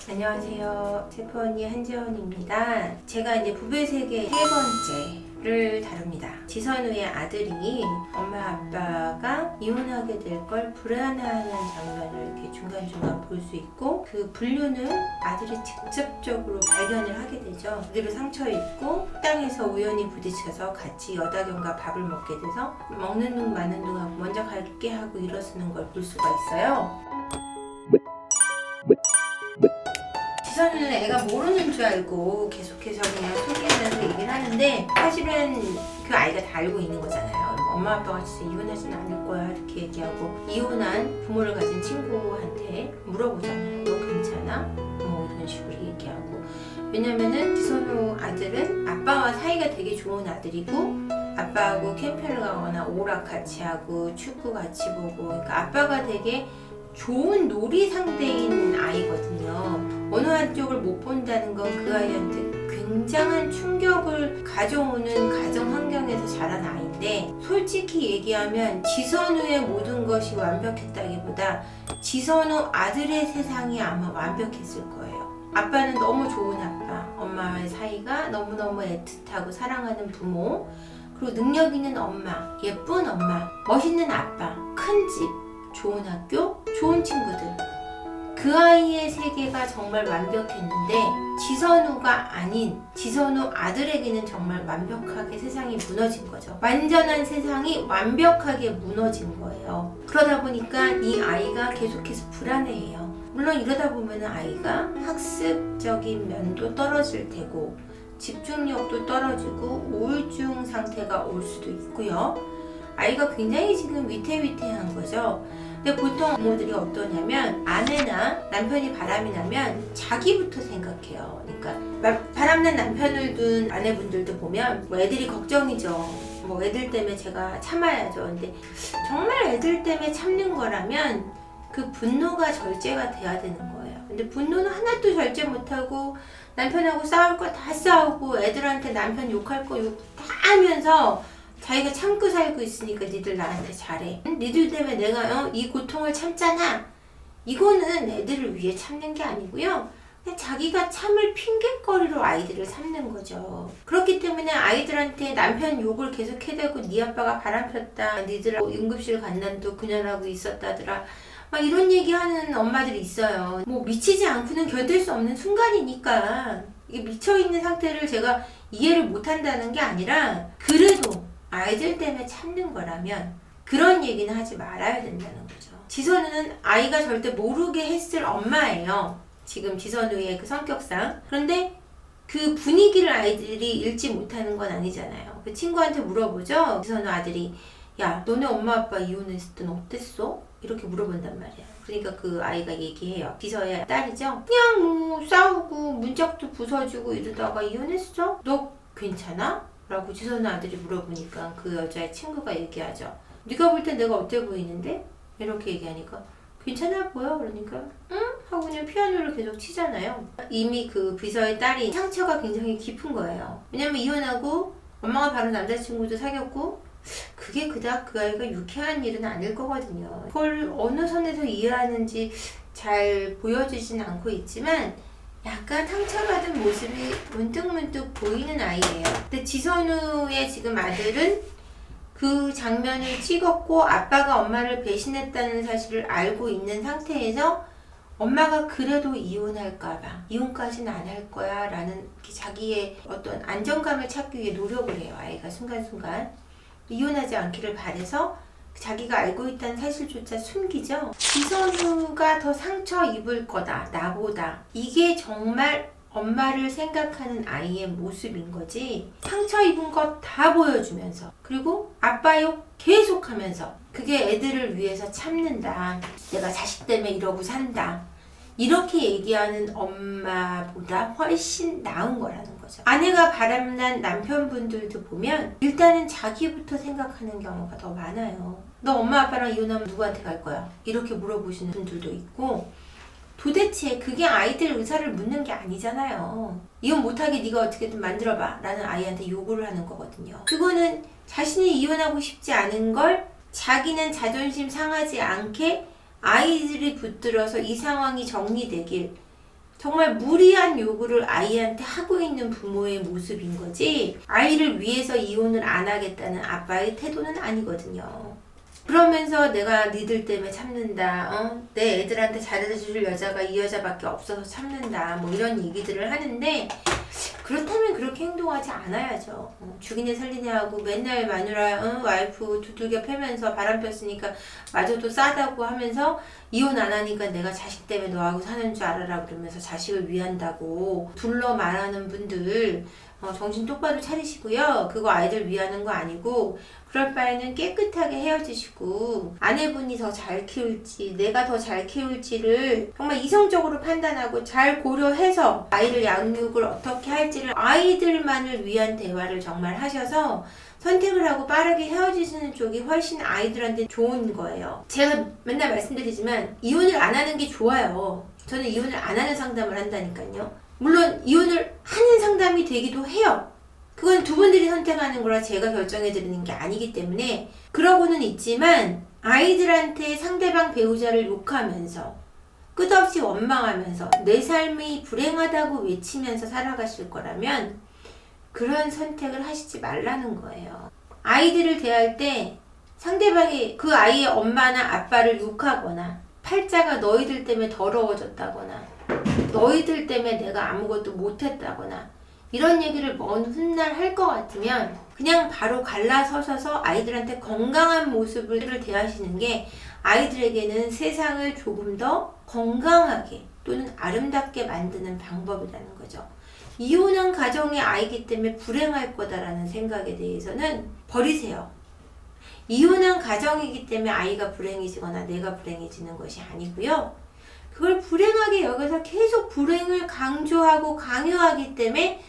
안녕하세요. 셰프언니 한지원입니다. 제가 이제 부부의 세계 3번째를 다룹니다. 지선우의 아들이 엄마 아빠가 이혼하게 될 걸 불안해하는 장면을 이렇게 중간중간 볼 수 있고, 그 불륜을 아들이 직접적으로 발견을 하게 되죠. 그대로 상처 입고 땅에서 우연히 부딪혀서 같이 여다경과 밥을 먹게 돼서 먹는 둥 마는 둥 하고 먼저 갈게 하고 일어서는 걸 볼 수가 있어요. 지선우는 애가 모르는 줄 알고 계속해서 그냥 속이면서 얘기를 하는데, 사실은 그 아이가 다 알고 있는 거잖아요. 엄마 아빠가 진짜 이혼하진 않을 거야 이렇게 얘기하고, 이혼한 부모를 가진 친구한테 물어보잖아요. 너 괜찮아? 뭐 이런 식으로 얘기하고. 왜냐면은 지선우 아들은 아빠와 사이가 되게 좋은 아들이고, 아빠하고 캠핑을 가거나 오락 같이 하고 축구 같이 보고, 그러니까 아빠가 되게 좋은 놀이 상대인 아이거든요. 어느 한쪽을 못 본다는 건 그 아이한테 굉장한 충격을 가져오는 가정 환경에서 자란 아이인데, 솔직히 얘기하면 지선우의 모든 것이 완벽했다기보다 지선우 아들의 세상이 아마 완벽했을 거예요. 아빠는 너무 좋은 아빠, 엄마와의 사이가 너무너무 애틋하고 사랑하는 부모, 그리고 능력 있는 엄마, 예쁜 엄마, 멋있는 아빠, 큰 집, 좋은 학교, 좋은 친구들. 그 아이의 세계가 정말 완벽했는데, 지선우가 아닌 지선우 아들에게는 정말 완벽하게 세상이 무너진 거죠. 완전한 세상이 완벽하게 무너진 거예요. 그러다 보니까 이 아이가 계속해서 불안해해요. 물론 이러다 보면 아이가 학습적인 면도 떨어질 테고, 집중력도 떨어지고 우울증 상태가 올 수도 있고요. 아이가 굉장히 지금 위태위태한 거죠. 근데 보통 부모들이 어떠냐면, 아내나 남편이 바람이 나면 자기부터 생각해요. 그러니까 바람난 남편을 둔 아내분들도 보면 뭐 애들이 걱정이죠. 뭐 애들 때문에 제가 참아야죠. 근데 정말 애들 때문에 참는 거라면 그 분노가 절제가 돼야 되는 거예요. 근데 분노는 하나도 절제 못하고 남편하고 싸울 거 다 싸우고, 애들한테 남편 욕할 거 욕 다 하면서 자기가 참고 살고 있으니까 니들 나한테 잘해. 니들 때문에 내가 이 고통을 참잖아. 이거는 애들을 위해 참는 게 아니고요. 그냥 자기가 참을 핑곗거리로 아이들을 삼는 거죠. 그렇기 때문에 아이들한테 남편 욕을 계속 해대고, 니 아빠가 바람폈다, 니들 응급실 간 난도 그년하고 있었다더라, 막 이런 얘기하는 엄마들이 있어요. 뭐 미치지 않고는 견딜 수 없는 순간이니까. 이게 미쳐있는 상태를 제가 이해를 못한다는 게 아니라, 그래도 아이들 때문에 참는 거라면 그런 얘기는 하지 말아야 된다는 거죠. 지선우는 아이가 절대 모르게 했을 엄마예요. 지금 지선우의 그 성격상. 그런데 그 분위기를 아이들이 읽지 못하는 건 아니잖아요. 그 친구한테 물어보죠. 지선우 아들이, 야, 너네 엄마 아빠 이혼했을 땐 어땠어? 이렇게 물어본단 말이야. 그러니까 그 아이가 얘기해요. 비서의 딸이죠. 그냥 뭐 싸우고 문짝도 부서지고 이러다가 이혼했어? 너 괜찮아? 라고 지선우 아들이 물어보니까 그 여자의 친구가 얘기하죠. 네가 볼 땐 내가 어때 보이는데? 이렇게 얘기하니까 괜찮아 보여? 그러니까 응? 하고 그냥 피아노를 계속 치잖아요. 이미 그 비서의 딸이 상처가 굉장히 깊은 거예요. 왜냐면 이혼하고 엄마가 바로 남자친구도 사귀었고, 그게 그닥 그 아이가 유쾌한 일은 아닐 거거든요. 그걸 어느 선에서 이해하는지 잘 보여주진 않고 있지만, 약간 상처받은 모습이 문득문득 보이는 아이예요. 근데 지선우의 지금 아들은 그 장면을 찍었고, 아빠가 엄마를 배신했다는 사실을 알고 있는 상태에서 엄마가 그래도 이혼할까봐 이혼까지는 안 할 거야 라는 자기의 어떤 안정감을 찾기 위해 노력을 해요. 아이가 순간순간 이혼하지 않기를 바라서 자기가 알고 있다는 사실조차 숨기죠. 지선우가 더 상처 입을 거다, 나보다. 이게 정말 엄마를 생각하는 아이의 모습인 거지. 상처 입은 것 다 보여주면서, 그리고 아빠 욕 계속하면서, 그게 애들을 위해서 참는다, 내가 자식 때문에 이러고 산다, 이렇게 얘기하는 엄마보다 훨씬 나은 거라는 거죠. 아내가 바람난 남편분들도 보면 일단은 자기부터 생각하는 경우가 더 많아요. 너 엄마 아빠랑 이혼하면 누구한테 갈 거야? 이렇게 물어보시는 분들도 있고, 도대체 그게 아이들 의사를 묻는 게 아니잖아요. 이혼 못하게 네가 어떻게든 만들어봐 라는 아이한테 요구를 하는 거거든요. 그거는 자신이 이혼하고 싶지 않은 걸 자기는 자존심 상하지 않게 아이들이 붙들어서 이 상황이 정리되길 정말 무리한 요구를 아이한테 하고 있는 부모의 모습인 거지, 아이를 위해서 이혼을 안 하겠다는 아빠의 태도는 아니거든요. 그러면서 내가 니들 때문에 참는다, 내 애들한테 잘해줄 여자가 이 여자밖에 없어서 참는다, 뭐 이런 얘기들을 하는데, 그렇다면 그렇게 행동하지 않아야죠. 죽이네 살리네 하고 맨날 마누라 와이프 두들겨 패면서 바람 폈으니까 마저도 싸다고 하면서 이혼 안 하니까 내가 자식 때문에 너하고 사는 줄 알아라 그러면서 자식을 위한다고 둘러 말하는 분들, 정신 똑바로 차리시고요. 그거 아이들 위하는 거 아니고, 그럴 바에는 깨끗하게 헤어지시고 아내분이 더 잘 키울지 내가 더 잘 키울지를 정말 이성적으로 판단하고 잘 고려해서 아이를 양육을 어떻게 할지를 아이들만을 위한 대화를 정말 하셔서 선택을 하고 빠르게 헤어지시는 쪽이 훨씬 아이들한테 좋은 거예요. 제가 맨날 말씀드리지만 이혼을 안 하는 게 좋아요. 저는 이혼을 안 하는 상담을 한다니까요. 물론 이혼을 하는 상담이 되기도 해요. 그건 두 분들이 선택하는 거라 제가 결정해 드리는 게 아니기 때문에 그러고는 있지만, 아이들한테 상대방 배우자를 욕하면서 끝없이 원망하면서 내 삶이 불행하다고 외치면서 살아가실 거라면 그런 선택을 하시지 말라는 거예요. 아이들을 대할 때 상대방이 그 아이의 엄마나 아빠를 욕하거나 팔자가 너희들 때문에 더러워졌다거나 너희들 때문에 내가 아무것도 못했다거나 이런 얘기를 먼 훗날 할 것 같으면 그냥 바로 갈라서셔서 아이들한테 건강한 모습을 대하시는 게 아이들에게는 세상을 조금 더 건강하게 또는 아름답게 만드는 방법이라는 거죠. 이혼한 가정의 아이기 때문에 불행할 거다라는 생각에 대해서는 버리세요. 이혼한 가정이기 때문에 아이가 불행해지거나 내가 불행해지는 것이 아니고요. 그걸 불행하게 여겨서 계속 불행을 강조하고 강요하기 때문에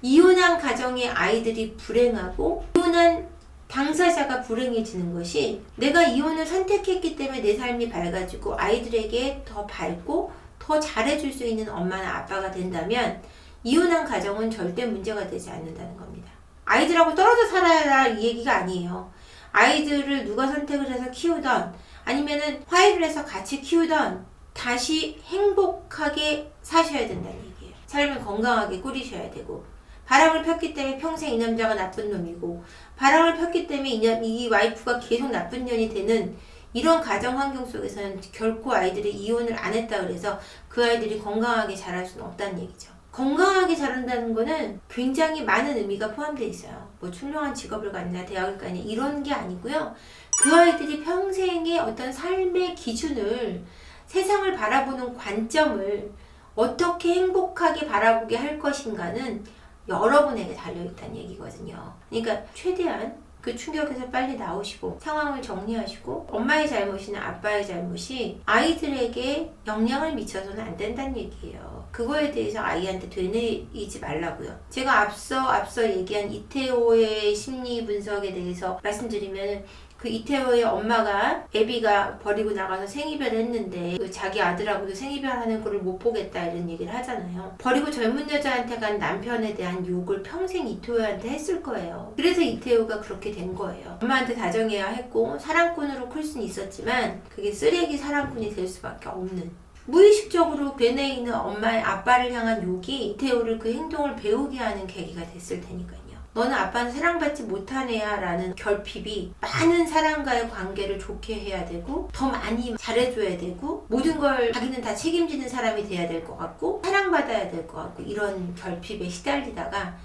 이혼한 가정의 아이들이 불행하고 이혼한 당사자가 불행해지는 것이, 내가 이혼을 선택했기 때문에 내 삶이 밝아지고 아이들에게 더 밝고 더 잘해줄 수 있는 엄마나 아빠가 된다면 이혼한 가정은 절대 문제가 되지 않는다는 겁니다. 아이들하고 떨어져 살아라 이 얘기가 아니에요. 아이들을 누가 선택을 해서 키우던 아니면은 화해를 해서 같이 키우던 다시 행복하게 사셔야 된다는 얘기예요. 삶을 건강하게 꾸리셔야 되고, 바람을 폈기 때문에 평생 이 남자가 나쁜 놈이고 바람을 폈기 때문에 이 와이프가 계속 나쁜 년이 되는 이런 가정 환경 속에서는 결코 아이들이 이혼을 안 했다 그래서 그 아이들이 건강하게 자랄 수는 없다는 얘기죠. 건강하게 자란다는 거는 굉장히 많은 의미가 포함되어 있어요. 뭐 훌륭한 직업을 갖냐 대학을 가냐 이런 게 아니고요. 그 아이들이 평생의 어떤 삶의 기준을, 세상을 바라보는 관점을 어떻게 행복하게 바라보게 할 것인가는 여러분에게 달려있다는 얘기거든요. 그러니까 최대한 그 충격에서 빨리 나오시고 상황을 정리하시고, 엄마의 잘못이나 아빠의 잘못이 아이들에게 영향을 미쳐서는 안 된다는 얘기예요. 그거에 대해서 아이한테 되뇌이지 말라고요. 제가 앞서 얘기한 이태호의 심리 분석에 대해서 말씀드리면, 그 이태호의 엄마가 애비가 버리고 나가서 생이별 했는데 그 자기 아들하고도 생이별하는 거를 못 보겠다 이런 얘기를 하잖아요. 버리고 젊은 여자한테 간 남편에 대한 욕을 평생 이태호한테 했을 거예요. 그래서 이태호가 그렇게 된 거예요. 엄마한테 다정해야 했고 사랑꾼으로 클 수는 있었지만 그게 쓰레기 사랑꾼이 될 수밖에 없는, 무의식적으로 되뇌이는 엄마의 아빠를 향한 욕이 이태호를 그 행동을 배우게 하는 계기가 됐을 테니까요. 너는 아빠는 사랑받지 못한 애야 라는 결핍이 많은 사람과의 관계를 좋게 해야 되고 더 많이 잘해줘야 되고 모든 걸 자기는 다 책임지는 사람이 돼야 될 것 같고 사랑받아야 될 것 같고, 이런 결핍에 시달리다가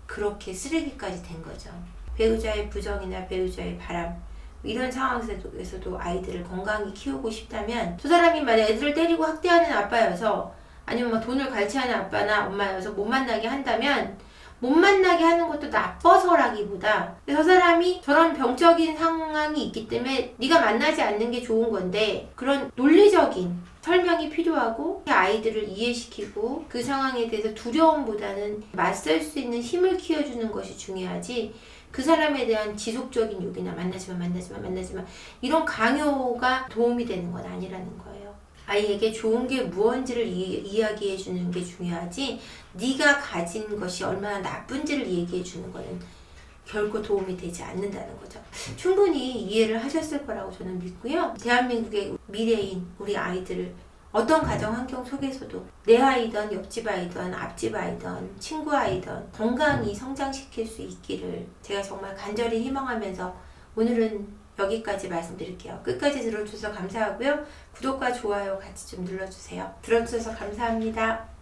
그렇게 쓰레기까지 된 거죠. 배우자의 부정이나 배우자의 바람, 이런 상황에서도 아이들을 건강히 키우고 싶다면, 두 사람이 만약 애들을 때리고 학대하는 아빠여서 아니면 뭐 돈을 갈취하는 아빠나 엄마여서 못 만나게 한다면 못 만나게 하는 것도 나빠서라기보다 저 사람이 저런 병적인 상황이 있기 때문에 네가 만나지 않는 게 좋은 건데, 그런 논리적인 설명이 필요하고 아이들을 이해시키고 그 상황에 대해서 두려움보다는 맞설 수 있는 힘을 키워주는 것이 중요하지, 그 사람에 대한 지속적인 욕이나 만나지마 이런 강요가 도움이 되는 건 아니라는 거예요. 아이에게 좋은 게 무언지를 이야기해 주는 게 중요하지, 네가 가진 것이 얼마나 나쁜지를 얘기해 주는 거는 결코 도움이 되지 않는다는 거죠. 충분히 이해를 하셨을 거라고 저는 믿고요. 대한민국의 미래인 우리 아이들을 어떤 가정 환경 속에서도 내 아이든 옆집 아이든 앞집 아이든 친구 아이든 건강히 성장시킬 수 있기를 제가 정말 간절히 희망하면서 오늘은 여기까지 말씀드릴게요. 끝까지 들어주셔서 감사하고요. 구독과 좋아요 같이 좀 눌러주세요. 들어주셔서 감사합니다.